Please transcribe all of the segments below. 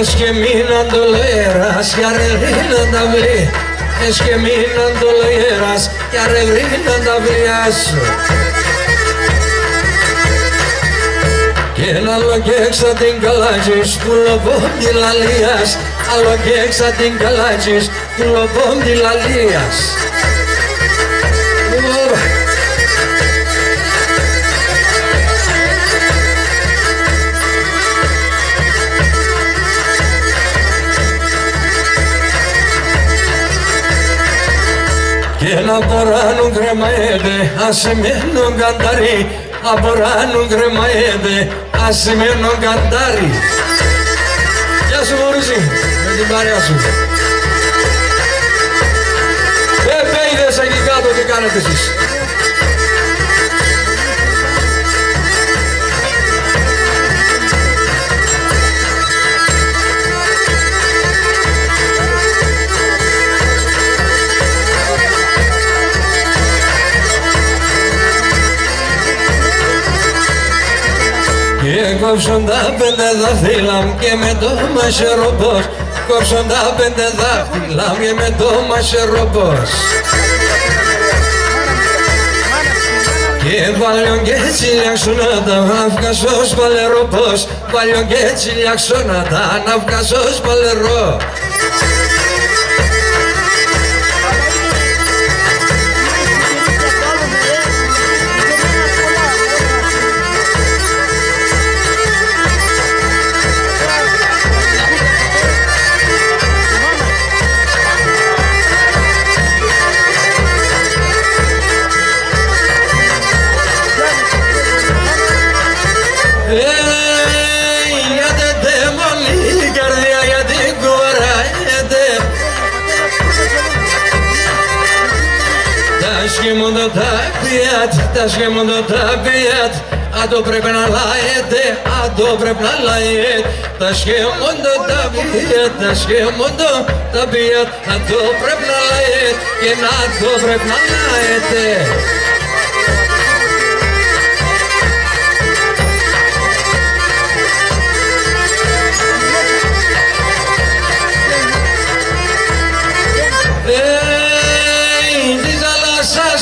Es que minan doleras que arreglan da bli. Es que minan doleras que arreglan da blias. Και ένα άλλο και έξα την καλάτζεις που λοπώνει λαλίας. Άλλο και έξα την καλάτζεις που λοπώνει λαλίας. Και να μποράνουν κρεμαέντε ασημένον κανταρί. Αποράνουν κρεμαέντε ασημένον καντάρι. Γεια σου Μωρίζη, με την παρέα σου. Πέιδες εκεί κάτω, τι κάνετε εσείς? Και κόψον τα 5 δάχτυλα και με το μασεροπός. Κόψον τα 5 δάχτυλα και με το μασεροπός. Και βάλιον και τσιλιαξονάτα να βγασώ σπαλεροπός. Βάλιον και τσιλιαξονάτα να βγασώ σπαλερό. Τα σχέμονται τα πιάτ, αν το πρέπει να λαέτε, αν το πρέπει να λαέτε. Τα σχέμονται τα πιάτ, τα σχέμονται τα πιάτ, αν το πρέπει να λαέτε και να το πρέπει να λαέτε.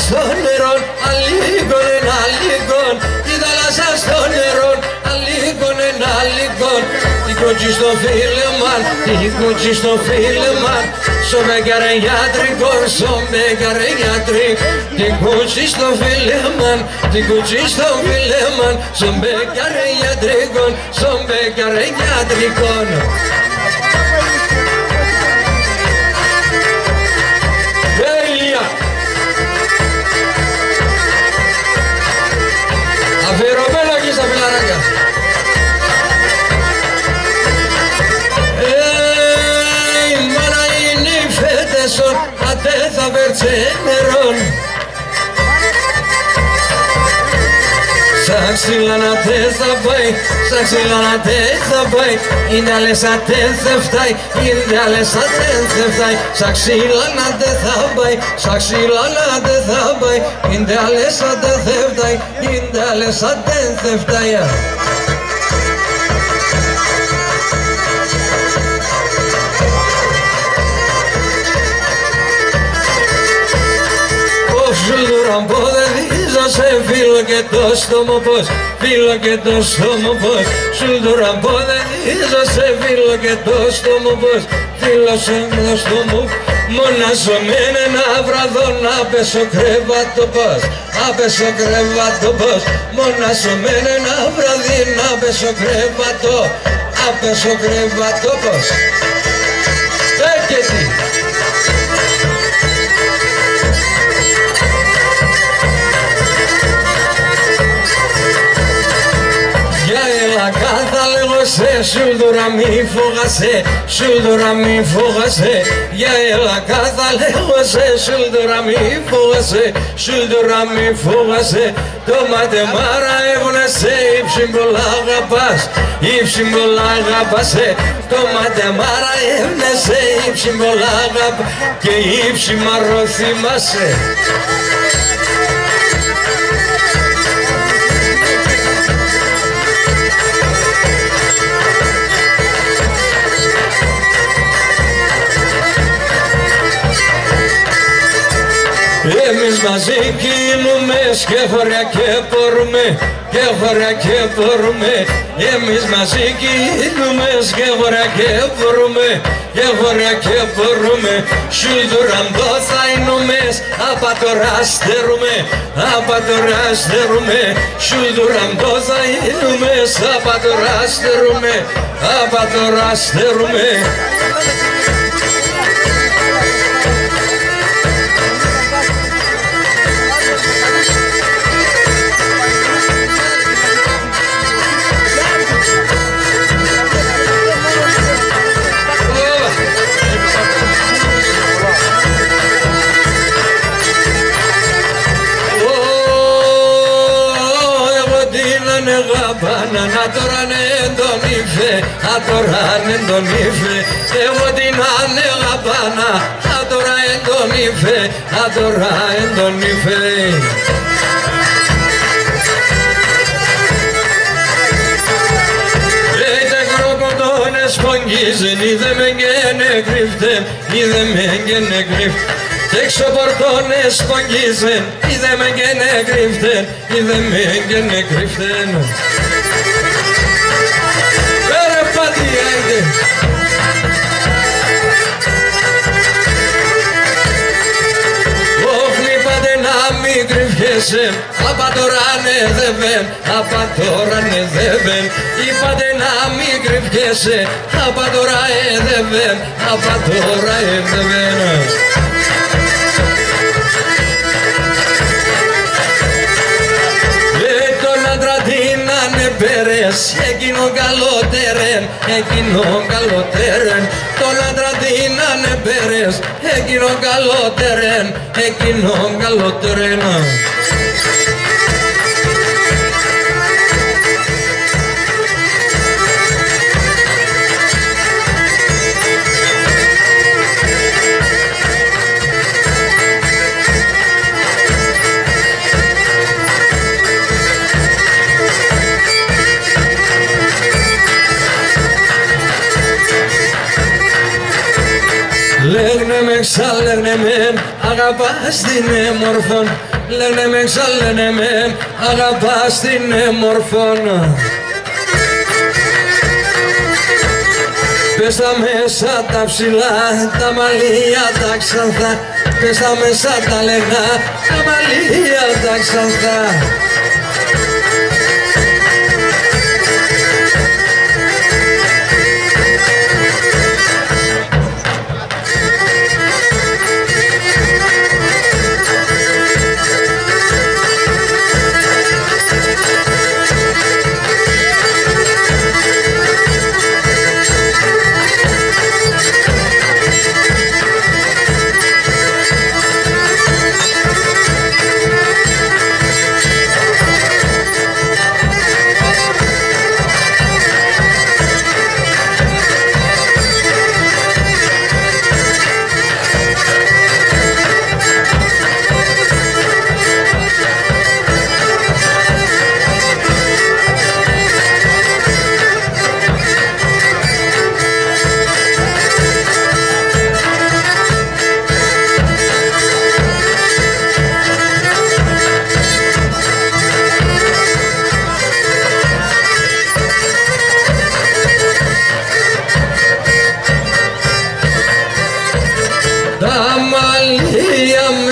Στο νερό, αλίγον ένα αλίγον. Τη θάλασσα στο νερό, αλίγον ένα αλίγον. Την κότσι στο φίλεμαν, την κότσι στο φίλεμαν. Στο μέγαρε γιατρικό, στο μέγαρε γιατρικό. Την κότσι στο φίλεμαν, την κότσι στο φίλεμαν. Στο μέγαρε γιατρικό, στο μέγαρε γιατρικό. Αφιερωμένο εκεί στα φιλαράκια. Μάνα είναι οι φέτεσον, ατέ θα βέρτσε νερόν. Σαν ξύλα να τε θα πάει, σαν ξύλα να τε θα πάει. Είναι άλλες ατέ θα φτάει, είναι άλλες ατέ θα φτάει. Σαν ξύλα να τε θα πάει, σαν ξύλα να τε θα πάει. Είναι άλλες ατέ θα φτάει, είναι άλλες ατέ θα φτάει. Σε φίλο και το στόμα πως, φίλο και το στόμα πως. Σου το ραμπόδενίζω σε φίλο και το στόμα πως, φίλο σε το στόμα. Μόνα σου μένε να βραδώ να πέσω κρεβάτο πως, να πέσω κρεβάτο πως. Μόνα σου μένε να βραδύ να πέσω κρεβάτο, να πέσω κρεβάτο πως. Και τι. Κάθε λέγω σε σουλτούρα μη φόγασε, σουλτούρα μη φόγασε. Για έλα κάθε λέγω σε σουλτούρα μη φόγασε, σουλτούρα μη φόγασε. Το ματεμάρα έχουνε σε ύψη πολλά αγαπάς, ύψη πολλά αγαπάσαι. Το ματεμάρα έχουνε σε ύψη πολλά αγαπάς και ύψη μαρό θυμάσαι. μαζί κινούμε και χωριά και μπορούμε, και χωριά και μπορούμε. Εμείς μαζί κινούμε και χωριά και μπορούμε, και χωριά και μπορούμε. Σουλτουραν το θα εινομες, απα τώρα στερούμε, απα τώρα στερούμε. Σουλτουραν το θα εινομες, απα τώρα στερούμε, απα τώρα στερούμε. Να τώρα ναι τον ήφε, α τώρα ναι τον ήφε. Εγώ την ανεγαπάνα, α τώρα εν τον ήφε, α τώρα εν τον ήφε. Λέτε κροκοντώνε σπογγίζεν, είδε με γένε κρύφτεν, είδε με γένε κρύφτεν. Έξω πορτώνες σπογγίζεν, είδε με γένε κρύφτεν, είδε με γένε κρύφτεν. Πέρα πάτη άιντε. Όχλη πάτε να μην κρυφιέσαι, απα τώρα ανεδεύεν, απα τώρα ανεδεύεν. Είπατε να μην κρυφιέσαι, απα τώρα εδεύεν, απα τώρα εδεύεν. Εκείνο καλότερεν, εκείνο καλότερεν. Τον άντρα τι να είναι πέρες, εκείνο καλότερεν, εκείνο καλότερεν. Λέγνε με ξαλέγνε μεν, αγαπάς την έμορφον. Λέγνε με ξαλέγνε μεν, αγαπάς την έμορφον. Πες τα μέσα τα ψηλά, τα μαλλιά τα ξανθά. Πες τα μέσα τα λεγνά, τα μαλλιά τα ξανθά.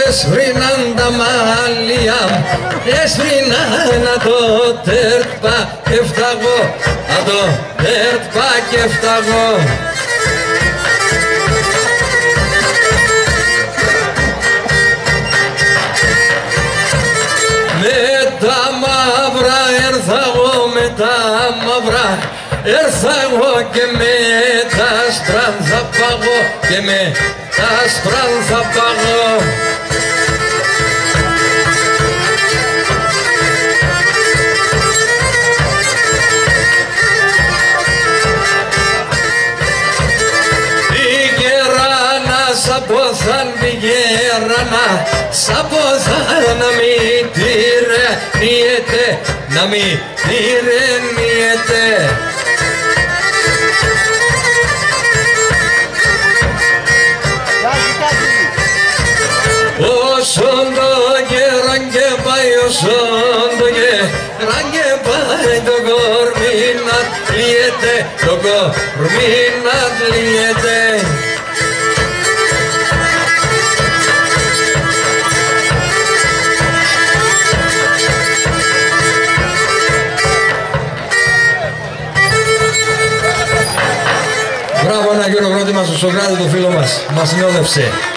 Έσφριναν τα μαλλιά μου, έσφριναν το τέρτπα και φταγώ, το τέρτπα και φταγώ. Με τα μαύρα έρθα εγώ, με τα μαύρα έρθα εγώ και με τα άσπρα θα παγώ, και με τα άσπρα θα παγώ. Σαποθάν πηγαίρανα, σαποθάν να μην τυρεννιέται, να μην τυρεννιέται. Όσον το λύεται, το κορμί να λύεται. Μπράβο, ένα χειροκρότημα στο Σοκράτη, το φίλο μας, μας συνόδευσε.